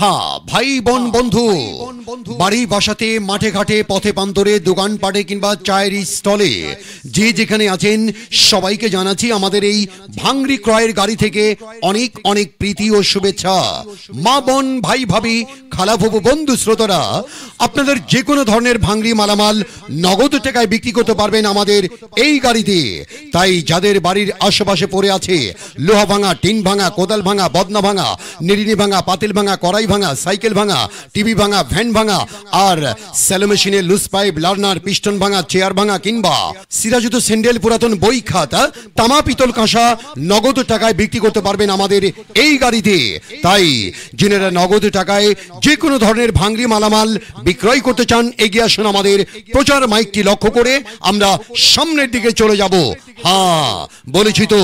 হ্যাঁ ভাই বোন বন্ধু, বাড়ি বাসাতে, মাঠে ঘাটে, পথে প্রান্তরে, দোকানপাটে কিংবা চায়ের স্টলে যে যেখানে আছেন সবাইকে জানাচ্ছি আমাদের এই ভাঙড়ি ক্রয়ের গাড়ি থেকে অনেক অনেক প্রীতি ও শুভেচ্ছা। মা বোন, ভাই ভাবি, খালাফুফু, বন্ধু শ্রোতারা, আপনাদের যে কোনো ধরনের ভাঙড়ি মালামাল নগদ টাকায় বিক্রি করতে পারবেন আমাদের এই গাড়িতে। তাই যাদের বাড়ির আশেপাশে পড়ে আছে লোহা ভাঙা, টিন ভাঙা, কোদাল ভাঙা, বদনা ভাঙা, নিড়িনি ভাঙা, পাতিল ভাঙা, কড়াই ভাঙা, সাইকেল ভাঙা, টিভি ভাঙা, ভ্যান ভাঙা, আর সেলো মেশিনের লুজ পাইপ, লার্নার, পিস্টন ভাঙা, চেয়ার ভাঙা কিংবা সিরাজুত স্যান্ডেল, পুরাতন বই খাতা, তামা, পিতল, কাঁসা নগদ টাকায় বিক্রি করতে পারবেন আমাদের এই গাড়িতে। তাই যিনারা নগদ টাকায় যে কোনো ধরনের ভাঙড়ি মালামাল বিক্রয় করতে চান, এগিয়ে আসুন আমাদের প্রচার মাইকটি লক্ষ্য করে আমরা সামনের দিকে চলে যাব। হ্যাঁ বলেছি তো,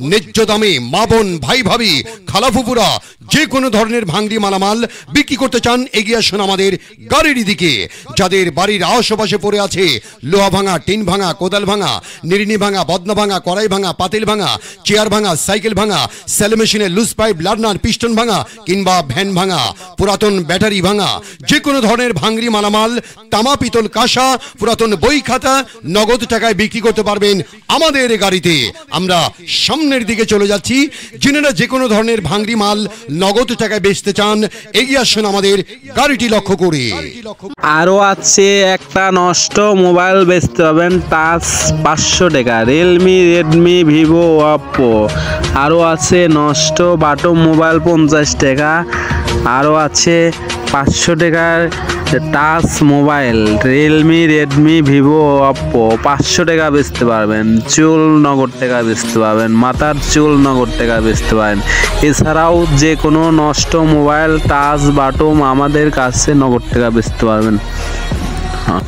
ন্যায্য দামে মা বোন, ভাই ভাবি, খালাফুফুরা যে কোনো ধরনের ভাঙড়ি মালামাল বিক্রি করতে চান, এগিয়ে আসুন আমাদের গাড়ির দিকে। যাদের বাড়ির আশেপাশে পড়ে আছে লোহা ভাঙা, টিন ভাঙা, কোদাল ভাঙা, নিড়িনি ভাঙা, বদনা ভাঙা, কড়াই ভাঙা, পাতিল ভাঙা, চেয়ার ভাঙা, সাইকেল ভাঙা, সেলো মেশিনের লুজ পাইপ, লার্নার, পিস্টন ভাঙা কিংবা ভ্যান ভাঙা, পুরাতন ব্যাটারি ভাঙা, যে কোনো ধরনের ভাঙড়ি মালামাল, তামা, পিতল, কাঁসা, পুরাতন বই খাতা নগদ টাকায় বিক্রি করতে পারবেন আমাদের গাড়িতে। আমরা সামনের দিকে চলে যাচ্ছি। যিনারা যে কোনো ধরনের ভাঙড়ি মাল নগদ টাকায় বেচতে চান, এগিয়ে আসুন আমাদের গাড়িটি লক্ষ্য করে। আরও আছে একটা নষ্ট মোবাইল বেচতে পাবেন টাচ 500 টাকা, রিয়েলমি, রেডমি, ভিভো, অপ্পো। আরও আছে নষ্ট বাটম মোবাইল 50 টাকা। আরও আছে 500 টাকার touch mobile, Realme, Redmi, Vivo, Oppo 500 টাকা বেচতে পারবেন। চুল নগদ টাকা বেচতে পারবেন, মাথার চুল নগদ টাকা বেচতে পারেন। এছাড়াও যে কোনো নষ্ট মোবাইল, টাচ, বাটম আমাদের কাছে নগদ টাকা বেচতে পারবেন। হ্যাঁ।